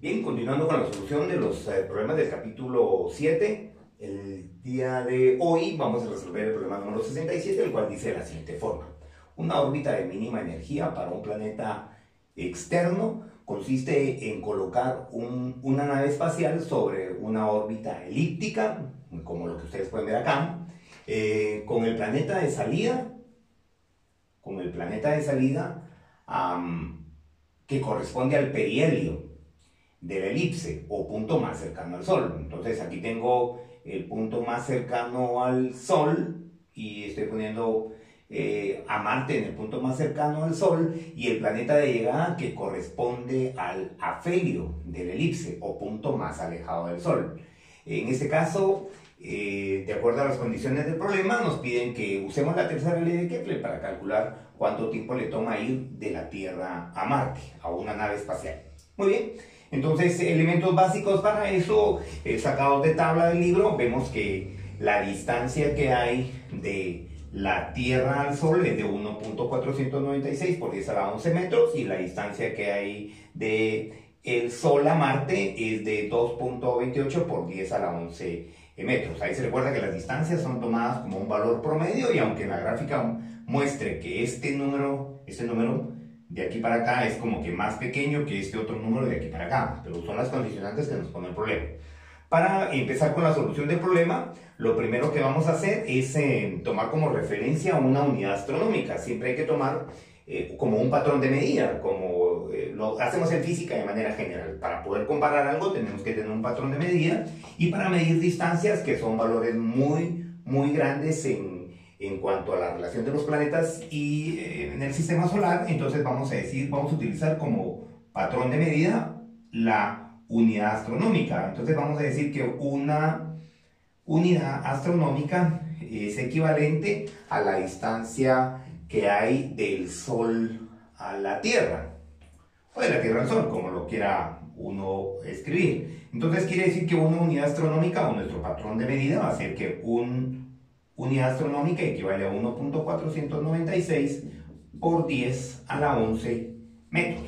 Bien, continuando con la solución de los problemas del capítulo 7, el día de hoy vamos a resolver el problema número 67, el cual dice de la siguiente forma. Una órbita de mínima energía para un planeta externo consiste en colocar una nave espacial sobre una órbita elíptica, como lo que ustedes pueden ver acá, con el planeta de salida, que corresponde al perihelio de la elipse o punto más cercano al Sol. Entonces aquí tengo el punto más cercano al Sol y estoy poniendo a Marte en el punto más cercano al Sol y el planeta de llegada que corresponde al afelio de la elipse o punto más alejado del Sol. En este caso, de acuerdo a las condiciones del problema, nos piden que usemos la tercera ley de Kepler para calcular cuánto tiempo le toma ir de la Tierra a Marte, a una nave espacial. Muy bien. Entonces, elementos básicos para eso, sacados de tabla del libro, vemos que la distancia que hay de la Tierra al Sol es de 1.496 por 10 a la 11 metros y la distancia que hay de el Sol a Marte es de 2.28 por 10 a la 11 metros. Ahí se recuerda que las distancias son tomadas como un valor promedio y aunque la gráfica muestre que este número de aquí para acá es como que más pequeño que este otro número de aquí para acá, pero son las condicionantes que nos pone el problema. Para empezar con la solución del problema, lo primero que vamos a hacer es tomar como referencia una unidad astronómica. Siempre hay que tomar como un patrón de medida, como lo hacemos en física de manera general. Para poder comparar algo tenemos que tener un patrón de medida y para medir distancias, que son valores muy grandes en cuanto a la relación de los planetas y en el sistema solar, entonces vamos a utilizar como patrón de medida la unidad astronómica. Entonces vamos a decir que una unidad astronómica es equivalente a la distancia que hay del Sol a la Tierra, o de la Tierra al Sol, como lo quiera uno escribir. Entonces quiere decir que una unidad astronómica, o nuestro patrón de medida, va a ser que unidad astronómica equivale a 1.496 por 10 a la 11 metros.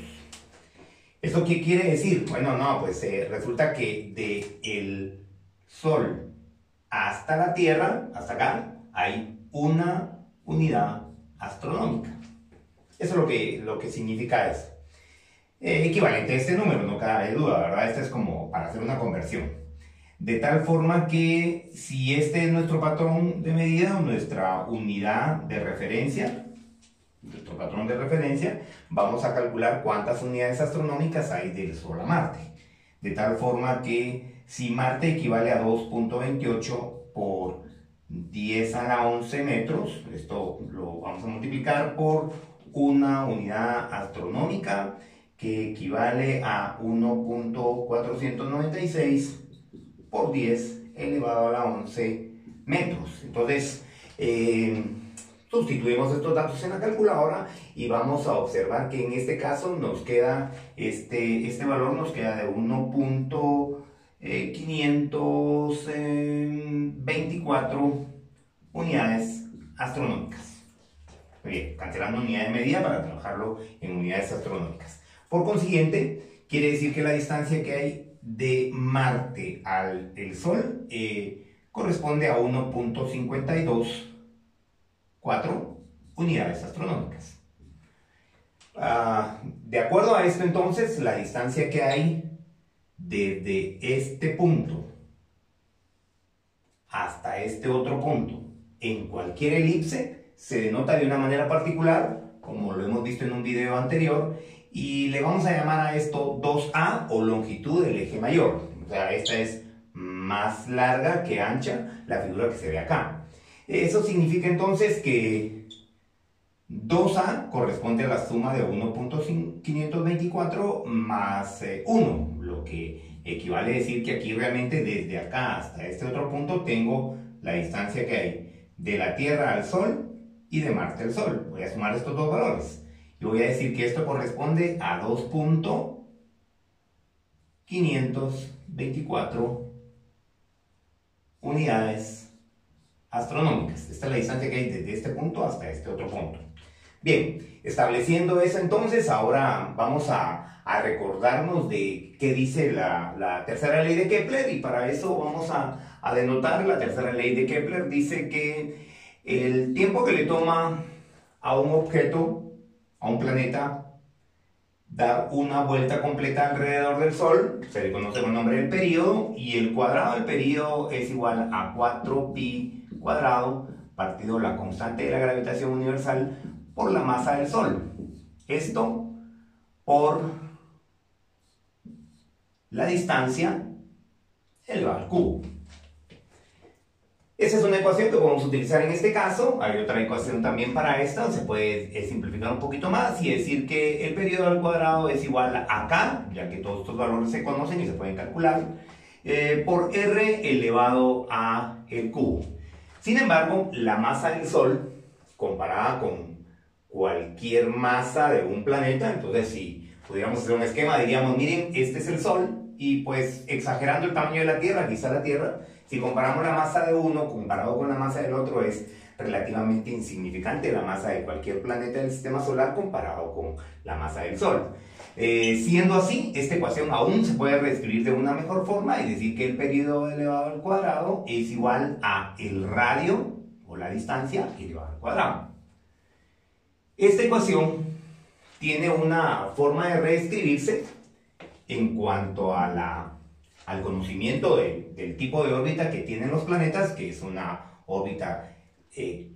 ¿Eso qué quiere decir? Bueno, no, pues resulta que del Sol hasta la Tierra, hasta acá, hay una unidad astronómica. Eso es lo que significa eso. Equivalente a este número, no cabe duda, ¿verdad? Esto es como para hacer una conversión. De tal forma que si este es nuestro patrón de medida o nuestra unidad de referencia, nuestro patrón de referencia, vamos a calcular cuántas unidades astronómicas hay del Sol a Marte. De tal forma que si Marte equivale a 2.28 por 10 a la 11 metros, esto lo vamos a multiplicar por una unidad astronómica que equivale a 1.496 por 10 elevado a la 11 metros. Entonces, sustituimos estos datos en la calculadora y vamos a observar que en este caso nos queda, este valor nos queda de 1.524 unidades astronómicas. Muy bien, cancelando unidad de medida para trabajarlo en unidades astronómicas. Por consiguiente, quiere decir que la distancia que hay de Marte al Sol corresponde a 1.524 unidades astronómicas. De acuerdo a esto, entonces, la distancia que hay desde este punto hasta este otro punto en cualquier elipse se denota de una manera particular, como lo hemos visto en un video anterior, y le vamos a llamar a esto 2A o longitud del eje mayor. O sea, esta es más larga que ancha, la figura que se ve acá. Eso significa entonces que 2A corresponde a la suma de 1.524 más 1, lo que equivale a decir que aquí realmente desde acá hasta este otro punto tengo la distancia que hay de la Tierra al Sol y de Marte al Sol. Voy a sumar estos dos valores. Y voy a decir que esto corresponde a 2.524 unidades astronómicas. Esta es la distancia que hay desde este punto hasta este otro punto. Bien, estableciendo eso entonces, ahora vamos a recordarnos de qué dice la tercera ley de Kepler, y para eso vamos a denotar la tercera ley de Kepler. Dice que el tiempo que le toma a un objeto, a un planeta, dar una vuelta completa alrededor del Sol, se le conoce con el nombre del período, y el cuadrado del período es igual a 4pi cuadrado partido la constante de la gravitación universal por la masa del Sol. Esto por la distancia elevado al cubo. Esa es una ecuación que podemos utilizar en este caso. Hay otra ecuación también para esta, se puede simplificar un poquito más y decir que el período al cuadrado es igual a K, ya que todos estos valores se conocen y se pueden calcular, por R elevado a el cubo. Sin embargo, la masa del Sol, comparada con cualquier masa de un planeta, entonces si pudiéramos hacer un esquema, diríamos, miren, este es el Sol, y pues exagerando el tamaño de la Tierra, aquí está la Tierra. Si comparamos la masa de uno comparado con la masa del otro, es relativamente insignificante la masa de cualquier planeta del sistema solar comparado con la masa del Sol. Siendo así, esta ecuación aún se puede reescribir de una mejor forma y decir que el período elevado al cuadrado es igual a el radio, o la distancia, elevado al cuadrado. Esta ecuación tiene una forma de reescribirse en cuanto a al conocimiento del tipo de órbita que tienen los planetas, que es una órbita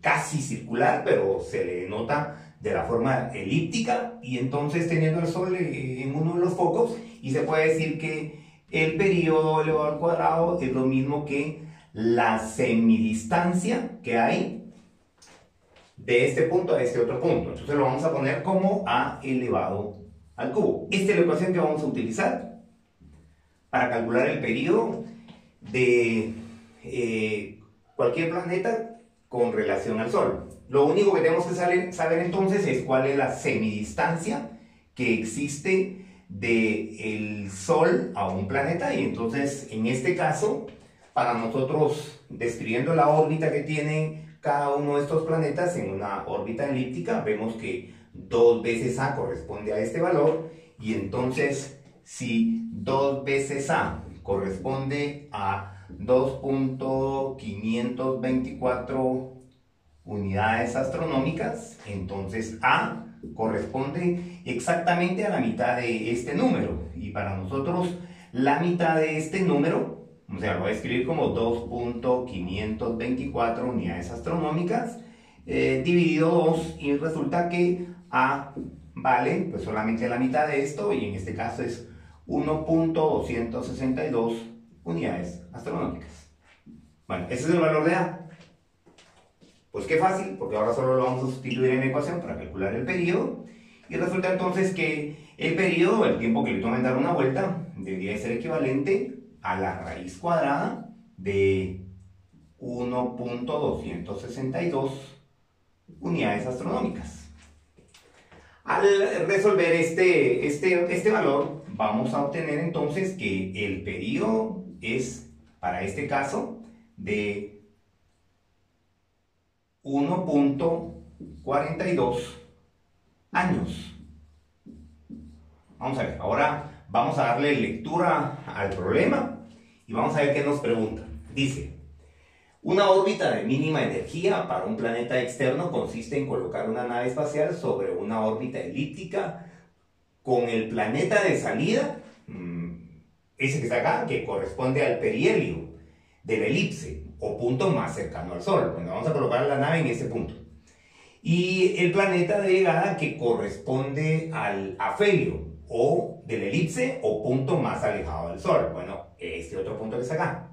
casi circular, pero se le nota de la forma elíptica, y entonces teniendo el Sol en uno de los focos, y se puede decir que el período elevado al cuadrado es lo mismo que la semidistancia que hay de este punto a este otro punto. Entonces lo vamos a poner como A elevado al cubo. Esta es la ecuación que vamos a utilizar para calcular el período de cualquier planeta con relación al Sol. Lo único que tenemos que saber entonces es cuál es la semidistancia que existe del Sol a un planeta, y entonces en este caso, para nosotros, describiendo la órbita que tiene cada uno de estos planetas en una órbita elíptica, vemos que 2 veces A corresponde a este valor, y entonces si 2 veces A corresponde a 2.524 unidades astronómicas, entonces A corresponde exactamente a la mitad de este número, y para nosotros la mitad de este número, o sea, lo voy a escribir como 2.524 unidades astronómicas dividido 2, y resulta que A vale pues solamente la mitad de esto, y en este caso es 1.262 unidades astronómicas. Bueno, ese es el valor de A. Pues qué fácil, porque ahora solo lo vamos a sustituir en la ecuación para calcular el período, y resulta entonces que el período, el tiempo que le toma en dar una vuelta, debería ser equivalente a la raíz cuadrada de 1.262 unidades astronómicas. Al resolver este valor, vamos a obtener entonces que el período es, para este caso, de 1.42 años. Vamos a ver, ahora vamos a darle lectura al problema y vamos a ver qué nos pregunta. Dice: una órbita de mínima energía para un planeta externo consiste en colocar una nave espacial sobre una órbita elíptica con el planeta de salida, ese que está acá, que corresponde al perihelio de la elipse o punto más cercano al Sol. Bueno, vamos a colocar la nave en ese punto. Y el planeta de llegada, que corresponde al afelio o de la elipse o punto más alejado del Sol. Bueno, este otro punto que está acá.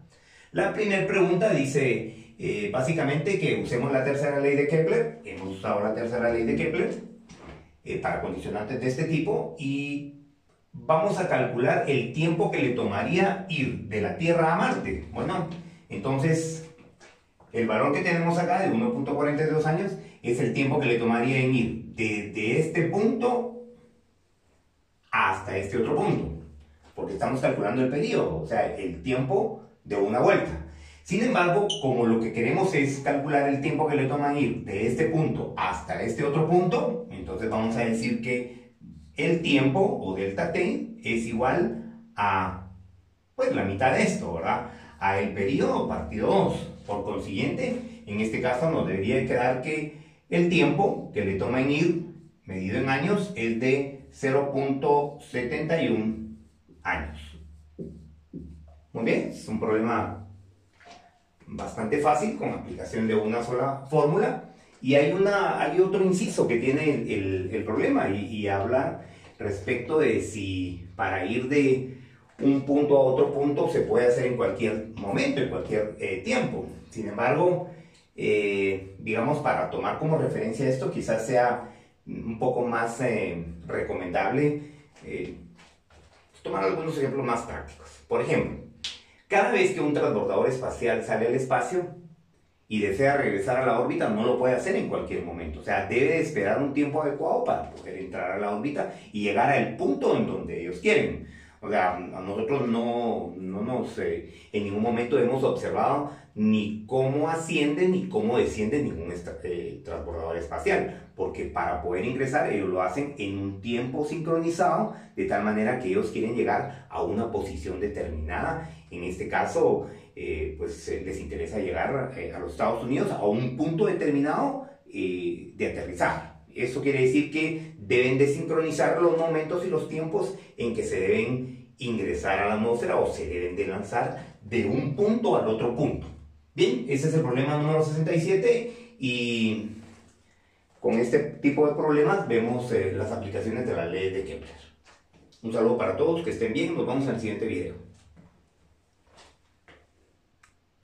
La primera pregunta dice básicamente que usemos la tercera ley de Kepler. Hemos usado la tercera ley de Kepler para condicionantes de este tipo, y vamos a calcular el tiempo que le tomaría ir de la Tierra a Marte. Bueno, entonces el valor que tenemos acá de 1.42 años es el tiempo que le tomaría en ir desde este punto hasta este otro punto, porque estamos calculando el periodo, o sea, el tiempo de una vuelta. Sin embargo, como lo que queremos es calcular el tiempo que le toma ir de este punto hasta este otro punto, entonces vamos a decir que el tiempo, o delta t, es igual a, pues, la mitad de esto, ¿verdad? A el periodo partido 2. Por consiguiente, en este caso nos debería quedar que el tiempo que le toma en ir, medido en años, es de 0.71 años. Muy bien, es un problema bastante fácil con aplicación de una sola fórmula. Y hay otro inciso que tiene el problema y habla respecto de si para ir de un punto a otro punto se puede hacer en cualquier momento, en cualquier tiempo. Sin embargo, digamos, para tomar como referencia esto, quizás sea un poco más recomendable tomar algunos ejemplos más prácticos. Por ejemplo, cada vez que un transbordador espacial sale al espacio y desea regresar a la órbita, no lo puede hacer en cualquier momento. O sea, debe esperar un tiempo adecuado para poder entrar a la órbita y llegar al punto en donde ellos quieren. O sea, a nosotros en ningún momento hemos observado ni cómo asciende ni cómo desciende ningún transbordador espacial, porque para poder ingresar ellos lo hacen en un tiempo sincronizado, de tal manera que ellos quieren llegar a una posición determinada. En este caso, les interesa llegar a los Estados Unidos a un punto determinado de aterrizaje. Eso quiere decir que deben de sincronizar los momentos y los tiempos en que se deben ingresar a la atmósfera o se deben de lanzar de un punto al otro punto. Bien, ese es el problema número 67 y con este tipo de problemas vemos las aplicaciones de la ley de Kepler. Un saludo para todos, que estén bien, nos vemos en el siguiente video.